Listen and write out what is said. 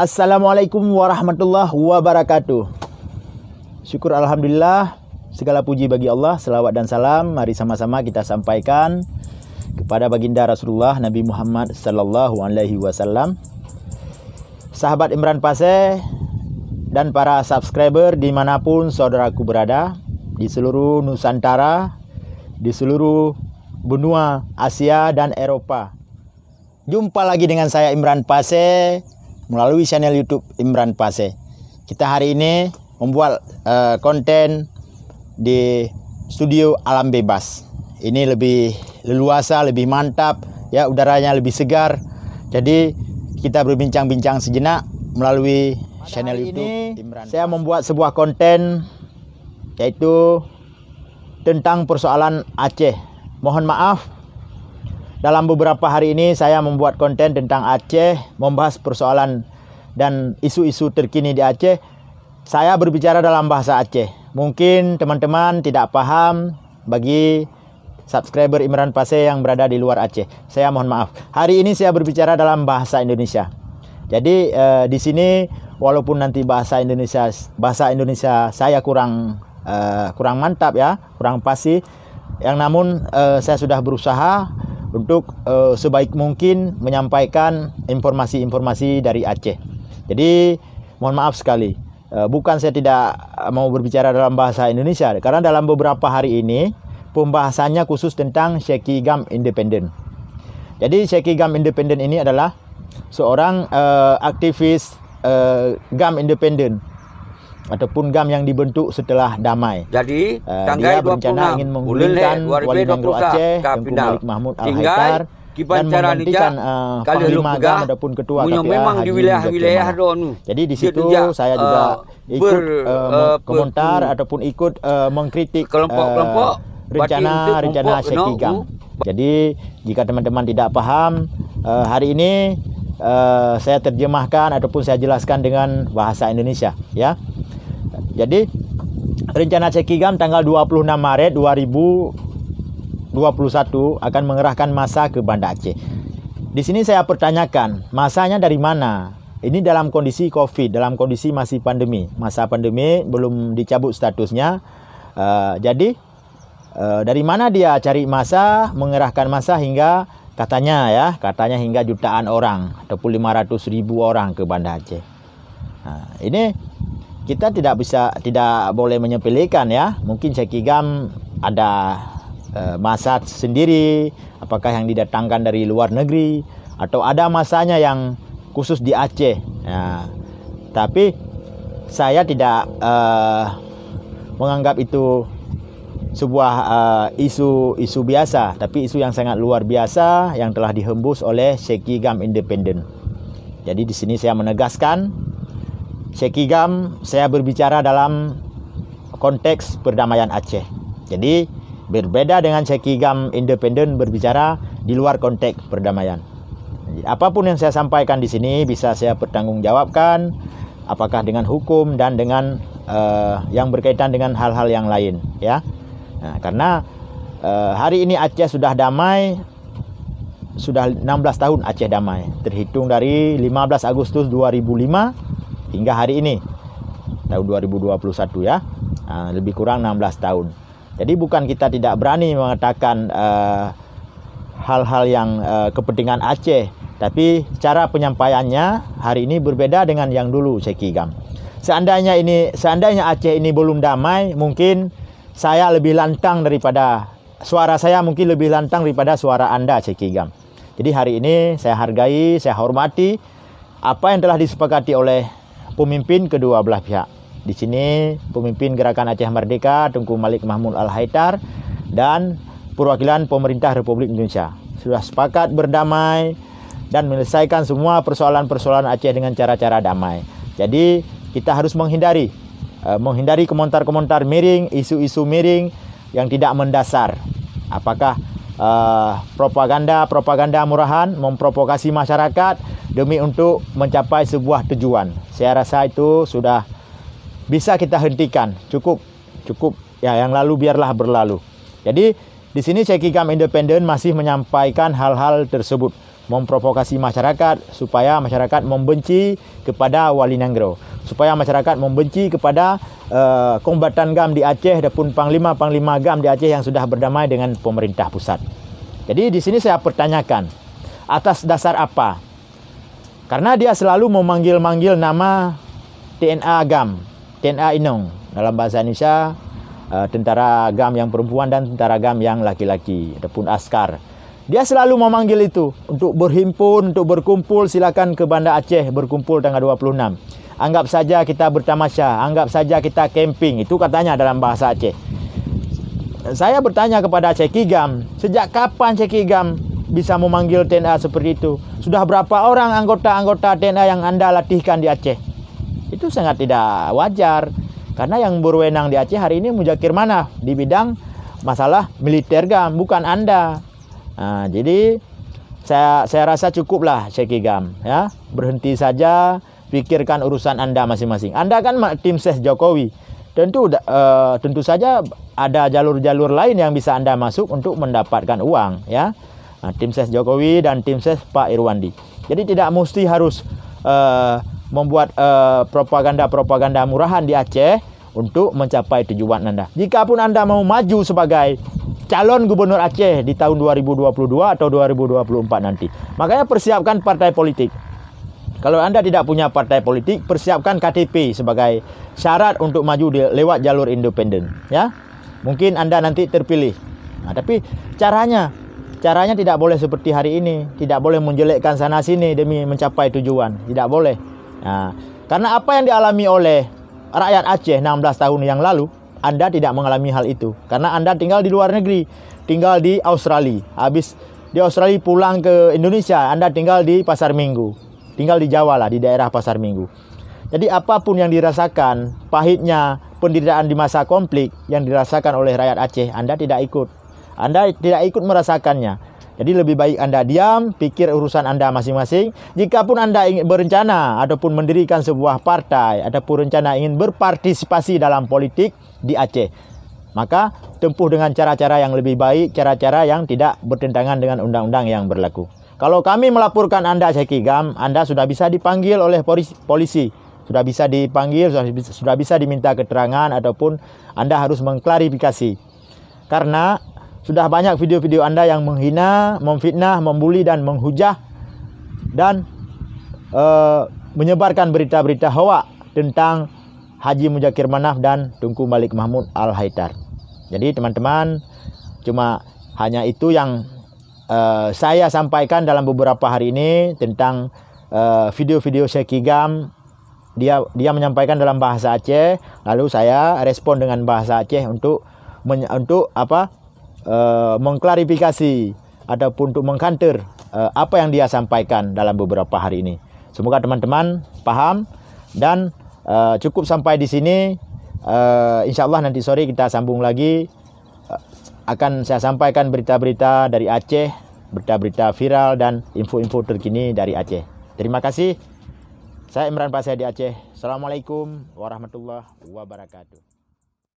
Assalamualaikum warahmatullahi wabarakatuh. Syukur alhamdulillah, segala puji bagi Allah, selawat dan salam mari sama-sama kita sampaikan kepada baginda Rasulullah Nabi Muhammad sallallahu alaihi wasallam. Sahabat Imran Paseh dan para subscriber dimanapun saudaraku berada, di seluruh Nusantara, di seluruh benua Asia dan Eropa. Jumpa lagi dengan saya Imran Paseh melalui channel YouTube Imran Paseh. Kita hari ini membuat konten di studio alam bebas. Ini lebih leluasa, lebih mantap, ya, udaranya lebih segar. Jadi kita berbincang-bincang sejenak melalui channel YouTube Imran. Saya membuat sebuah konten yaitu tentang persoalan Aceh. Mohon maaf, dalam beberapa hari ini saya membuat konten tentang Aceh, membahas persoalan dan isu-isu terkini di Aceh. Saya berbicara dalam bahasa Aceh. Mungkin teman-teman tidak paham bagi subscriber Imran Paseh yang berada di luar Aceh. Saya mohon maaf. Hari ini saya berbicara dalam bahasa Indonesia. Jadi di sini walaupun nanti bahasa Indonesia saya kurang mantap, ya, kurang fasih. Yang namun saya sudah berusaha untuk sebaik mungkin menyampaikan informasi-informasi dari Aceh. Jadi mohon maaf sekali, bukan saya tidak mau berbicara dalam bahasa Indonesia, karena dalam beberapa hari ini pembahasannya khusus tentang Syekhi Gam Independen. Jadi Syekhi Gam Independen ini adalah seorang aktivis Gam Independen ataupun GAM yang dibentuk setelah damai. Jadi dia berencana ingin menggulingkan Wali Negro Aceh Tengku Malik Mahmud Al-Haidar dan menggantikan Panglima GAM ataupun Ketua KPA Haji Dr. Mahmud. Jadi di situ saya juga ikut komentar ataupun ikut mengkritik kelompok-kelompok rencana Syekhi Gam. Jadi jika teman-teman tidak paham, hari ini saya terjemahkan ataupun saya jelaskan dengan bahasa Indonesia, ya. Jadi rencana Syekhi Gam tanggal 26 Maret 2021 akan mengerahkan massa ke Banda Aceh. Di sini saya pertanyakan, massanya dari mana? Ini dalam kondisi Covid, dalam kondisi masih pandemi. Masa pandemi belum dicabut statusnya. Jadi dari mana dia cari massa, mengerahkan massa hingga katanya hingga jutaan orang ataupun 500.000 orang ke Banda Aceh. Nah, ini kita tidak boleh menyepelekan, ya. Mungkin Syekhi Gam ada massa sendiri, apakah yang didatangkan dari luar negeri atau ada massanya yang khusus di Aceh. Nah, tapi saya tidak menganggap itu sebuah isu biasa, tapi isu yang sangat luar biasa yang telah dihembus oleh Syekhi Gam Independen. Jadi di sini saya menegaskan, Syekhi Gam saya berbicara dalam konteks perdamaian Aceh. Jadi berbeda dengan Syekhi Gam Independen berbicara di luar konteks perdamaian. Jadi, apapun yang saya sampaikan di sini bisa saya pertanggungjawabkan, apakah dengan hukum dan dengan yang berkaitan dengan hal-hal yang lain, ya. Nah, karena hari ini Aceh sudah damai, sudah 16 tahun Aceh damai, terhitung dari 15 Agustus 2005 hingga hari ini tahun 2021, ya. Nah, lebih kurang 16 tahun. Jadi bukan kita tidak berani mengatakan hal-hal yang kepentingan Aceh, tapi cara penyampaiannya hari ini berbeda dengan yang dulu Syekhi Gam. Seandainya Aceh ini belum damai, mungkin saya lebih lantang daripada suara saya mungkin lebih lantang daripada suara Anda, Syekhi Gam. Jadi hari ini saya hargai, saya hormati apa yang telah disepakati oleh pemimpin kedua belah pihak. Di sini pemimpin Gerakan Aceh Merdeka Tengku Malik Mahmud Al-Haidar dan perwakilan pemerintah Republik Indonesia sudah sepakat berdamai dan menyelesaikan semua persoalan-persoalan Aceh dengan cara-cara damai. Jadi kita harus menghindari komentar-komentar miring, isu-isu miring yang tidak mendasar. Apakah propaganda murahan memprovokasi masyarakat demi untuk mencapai sebuah tujuan. Saya rasa itu sudah bisa kita hentikan. Cukup ya, yang lalu biarlah berlalu. Jadi di sini Syekhi Gam Independen masih menyampaikan hal-hal tersebut, memprovokasi masyarakat supaya masyarakat membenci kepada Wali Nanggro, supaya masyarakat membenci kepada kombatan GAM di Aceh ataupun panglima-panglima GAM di Aceh yang sudah berdamai dengan pemerintah pusat. Jadi di sini saya pertanyakan, atas dasar apa? Karena dia selalu memanggil-manggil nama TNA GAM, TNA Inong, dalam bahasa Indonesia tentara GAM yang perempuan dan tentara GAM yang laki-laki ataupun askar. Dia selalu memanggil itu untuk berhimpun, untuk berkumpul, silakan ke Banda Aceh berkumpul tanggal 26. Anggap saja kita bertamasya, anggap saja kita camping, itu katanya dalam bahasa Aceh. Saya bertanya kepada Ceki GAM, sejak kapan Ceki GAM bisa memanggil TNA seperti itu? Sudah berapa orang anggota-anggota TNA yang Anda latihkan di Aceh? Itu sangat tidak wajar. Karena yang berwenang di Aceh hari ini Muzakir Manaf di bidang masalah militer GAM, bukan Anda. Nah, jadi saya rasa cukuplah Ceki GAM, ya. Berhenti saja, pikirkan urusan Anda masing-masing. Anda kan tim ses Jokowi. Tentu saja ada jalur-jalur lain yang bisa Anda masuk untuk mendapatkan uang, ya. Nah, tim ses Jokowi dan tim ses Pak Irwandi. Jadi tidak mesti harus membuat propaganda-propaganda murahan di Aceh untuk mencapai tujuan Anda. Jikapun Anda mau maju sebagai calon gubernur Aceh di tahun 2022 atau 2024 nanti, makanya persiapkan partai politik. Kalau Anda tidak punya partai politik, persiapkan KTP sebagai syarat untuk maju lewat jalur independen, ya. Mungkin Anda nanti terpilih. Nah, tapi caranya tidak boleh seperti hari ini, tidak boleh menjelekkan sana sini demi mencapai tujuan, tidak boleh. Nah, karena apa yang dialami oleh rakyat Aceh 16 tahun yang lalu, Anda tidak mengalami hal itu. Karena Anda tinggal di luar negeri, tinggal di Australia. Habis di Australia pulang ke Indonesia, Anda tinggal di Pasar Minggu. Tinggal di Jawa lah, di daerah Pasar Minggu. Jadi apapun yang dirasakan, pahitnya penderitaan di masa konflik yang dirasakan oleh rakyat Aceh, Anda tidak ikut. Anda tidak ikut merasakannya. Jadi lebih baik Anda diam, pikir urusan Anda masing-masing. Jikapun Anda ingin berencana ataupun mendirikan sebuah partai ataupun rencana ingin berpartisipasi dalam politik di Aceh, maka tempuh dengan cara-cara yang lebih baik, cara-cara yang tidak bertentangan dengan undang-undang yang berlaku. Kalau kami melaporkan Anda Ceki GAM, Anda sudah bisa dipanggil oleh polisi, sudah bisa dipanggil, sudah bisa diminta keterangan ataupun Anda harus mengklarifikasi. Karena sudah banyak video-video Anda yang menghina, memfitnah, membuli dan menghujah dan menyebarkan berita-berita hoak tentang Haji Muzakir Manaf dan Tunku Malik Mahmud Al-Haidar. Jadi teman-teman, cuma hanya itu yang saya sampaikan dalam beberapa hari ini tentang video-video Ceki GAM. Dia menyampaikan dalam bahasa Aceh, lalu saya respon dengan bahasa Aceh untuk mengklarifikasi ataupun untuk mengkanter apa yang dia sampaikan dalam beberapa hari ini. Semoga teman-teman paham dan cukup sampai di sini. Insya Allah nanti sore kita sambung lagi. Akan saya sampaikan berita-berita dari Aceh, berita-berita viral dan info-info terkini dari Aceh. Terima kasih. Saya Imran Pasha di Aceh. Assalamualaikum warahmatullahi wabarakatuh.